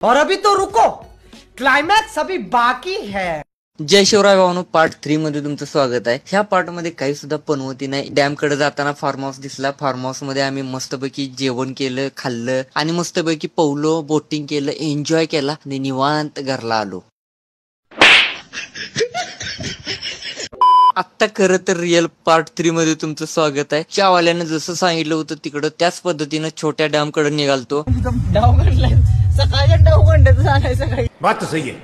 और अभी तो रुको, क्लाइमॅक्स अभी बाकी है। जय शिवराय भावानो, पार्ट 3 मध्ये तुमचं स्वागत आहे। ह्या पार्ट मध्ये काही सुद्धा पनवती नाही। डॅम कडे जाताना फार्म हाऊस दिसला। फार्म हाऊस मध्ये आम्ही मस्तपैकी जेवण केलं, खाल्लं आणि मस्तपैकी पवलो, बोटिंग केलं, एन्जॉय केला आणि निवांत घरला आलो। आता खरं तर रिअल पार्ट 3 मध्ये तुमचं स्वागत आहे। च्यावाल्यानं जसं सांगितलं होतं तिकडं त्याच पद्धतीनं छोट्या डॅम कडे निघालतो। बात तो सही है।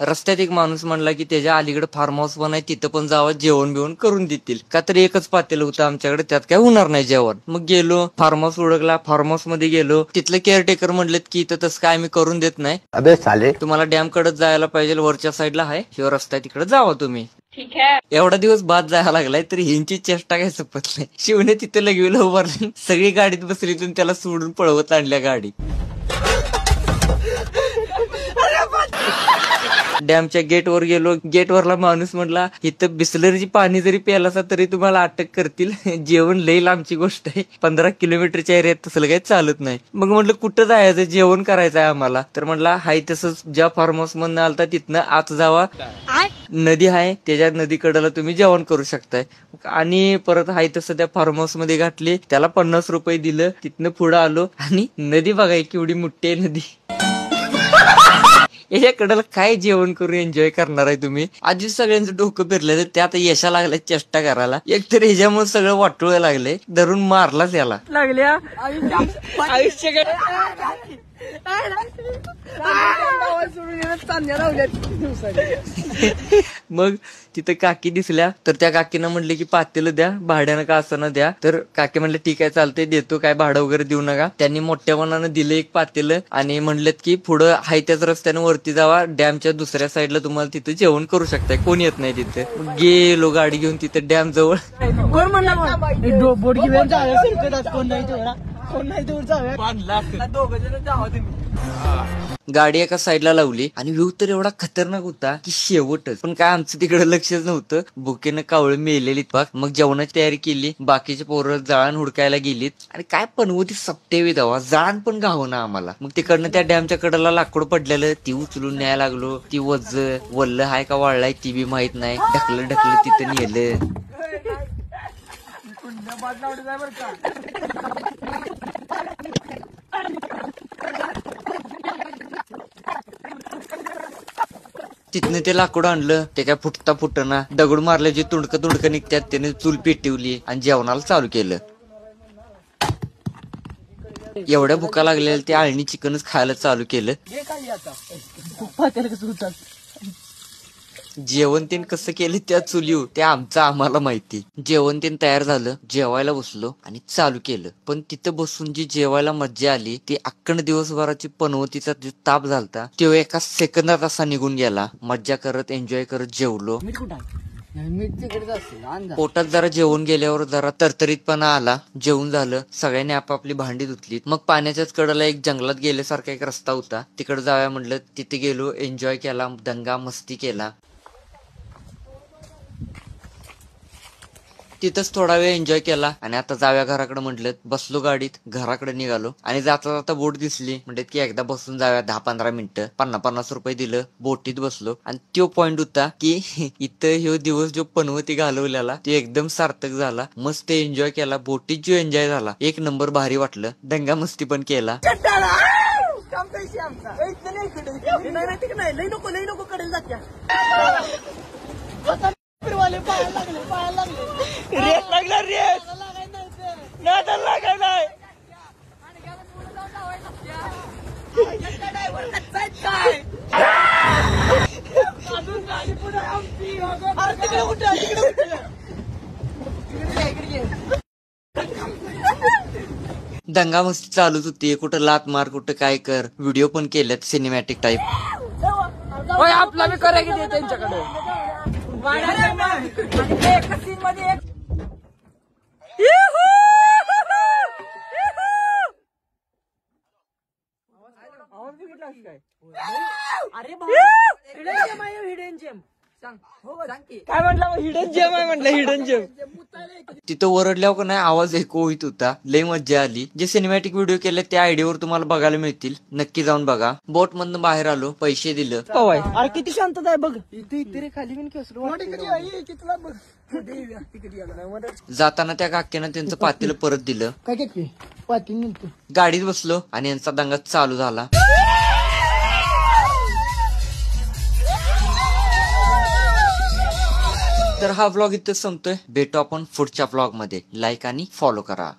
रस्त्यात एक माणूस म्हणला की त्याच्या अलीकडे फार्म हाऊस पण आहे, तिथं पण जावं, जेवण बिवण करून देतील का। तर एकच पातेलं होतं आमच्याकडे, त्यात काय होणार नाही जेवण। मग गेलो, फार्म हाऊस ओळखला, फार्म हाऊस मध्ये गेलो। तिथलं केअरटेकर म्हणलेत की इथं तसं काय आम्ही करून देत नाही, अबे साले तुम्हाला डॅम कडे जायला पाहिजे, वरच्या साईडला आहे ह्यो रस्ता, तिकडे जावा तुम्ही। ठीक आहे। एवढा दिवस बाद जायला लागलाय तरी ह्यांची चेष्टा काय संपत नाही। शिवने तिथे लगविलं उभारलं, सगळी गाडीत बसली, त्याला सोडून पळवत आणल्या गाडी। डॅमच्या गेटवर गेलो, गेटवरला माणूस म्हटला इथं बिस्लरीची पाणी जरी प्यायला तरी तुम्हाला अटक करतील, जेवण लई लांबची गोष्ट आहे, 15 किलोमीटरच्या एरियात तसलं काही चालत नाही। मग म्हटलं कुठं जायचं, जेवण करायचं आहे आम्हाला। तर म्हटला हाय तसंच ज्या फार्म हाऊस मधनं आलता तिथनं आत जावा, नदी आहे त्याच्या नदीकडेला तुम्ही जेवण करू शकताय। आणि परत हाय तसं त्या फार्म हाऊस मध्ये घातले, त्याला 50 रुपये दिलं, तिथनं पुढे आलो आणि नदी बघाय केवढी मोठी आहे नदी। याच्याकडे काय जेवण करून एन्जॉय करणार आहे तुम्ही। आधी सगळ्यांचं डोकं फिरलं, तर त्यात यशा लागलाय चेष्टा करायला। एक तर ह्याच्यामुळे सगळं वाटोळ लागले, धरून मारलाच याला लागल्या आयुष्य। मग तिथं काकी दिसल्या, तर त्या काकीनं म्हणले की पातेलं द्या, भाड्यानं का असं द्या। तर काकी म्हणले ठीक आहे चालतंय, देतो, काय भाडं वगैरे देऊ नका। त्यांनी मोठ्या मनानं दिलं एक पातेलं आणि म्हणलेत की पुढं हाय त्याच रस्त्यानं वरती जावा, डॅमच्या दुसऱ्या साईडला तुम्हाला तिथं जेवण करू शकताय, कोण येत नाही तिथे। गेलो गाडी घेऊन तिथे डॅम जवळ। कोण म्हणला बोट घेऊन कोण नाही दूर गाडी एका साईडला लावली आणि व्ह्यू तर एवढा खतरनाक होता की शेवटच। पण काय आमचं तिकडे लक्षच नव्हतं, भुकेनं कावळं मेलेली पाक। मग जेवणाची तयारी केली, बाकीचे पोरं जळण हुडकायला गेलीत आणि काय पनवती सप्टेवी दवा, जळण पण गावना आम्हाला। मग तिकडनं त्या डॅमच्या कडेला लाकूड पडलेलं, ती उचलून न्यायला लागलो। ती वल्ल हाय का वाळलाय ती बी माहित नाही, ढकलं तिथं नेलं। तिथनं ते लाकूड आणलं, ते काय फुटता फुटना, दगड मारल्याची तुडकं निघतात, त्याने चूल पेटवली आणि जेवणाला चालू केलं। एवढ्या भुका लागलेल्या ते आळणी चिकनच खायला चालू केलं। जेवण तीन कसं केलं त्या चुलीव ते आमचं आम्हाला माहिती। जेवण तीन तयार झालं, जेवायला बसलो आणि चालू केलं। पण तिथं बसून जी जेवायला मज्जा आली, ती अख्खंड दिवसभराची पनवतीचा जो ताप झालता तो एका सेकंदात असा निघून गेला। मज्जा करत एन्जॉय करत जेवलो। पोटात जरा जेवण गेल्यावर जरा तरतरीतपणा आला, जेवण झालं, सगळ्यांनी आपापली भांडी धुतली। मग पाण्याच्याच कडेला एक जंगलात गेल्यासारखा एक रस्ता होता, तिकडे जाऊया म्हटलं, तिथे गेलो, एन्जॉय केला, दंगा मस्ती केला। तिथंच थोडा वेळ एन्जॉय केला आणि आता जाव्या घराकडे म्हटलं, बसलो गाडीत, घराकडे निघालो आणि जाता जाता बोट दिसली, म्हणतात की एकदा बसून जाव्या 10-15 मिनिटं। 50 रुपये दिलं, बोटीत बसलो आणि तो पॉइंट होता की इथं ह्यो दिवस जो पनवती घालवलेला तो एकदम सार्थक झाला। मस्त एन्जॉय केला, बोटीत जो एन्जॉय झाला एक नंबर भारी वाटलं, दंगा मस्ती पण केला। दंगा मस्ती चालूच होती, कुठं लात मार, कुठं काय कर, व्हिडिओ पण केल्यात सिनेमॅटिक टाईप। आपला मी करा की त्यांच्याकडे अरे हिडन जेम काय म्हटलं हिडन जेम आहे म्हटलं हिडन जेम. तिथं ओरडल्यावर का नाही आवाज ऐकू होत होता. लय मज्जा आली. जे सिनेमॅटिक व्हिडिओ केले त्या आयडियावर तुम्हाला बघायला मिळतील. नक्की जाऊन बघा. बोट मधून बाहेर आलो, पैसे दिलं. पवाय अरे किती शांतता आहे बघ. इथे इथे खाली मी खेचलो. जाताना त्या काक्यानं त्यांचं पातेलं परत दिलं. काय काय पाठी नेलतो. गाडीत बसलो आणि यांचा दंगा चालू झाला. तर हा व्लॉग इथं संपतोय. भेटू आपण पुढच्या व्लॉग मध्ये. लाईक आणि फॉलो करा.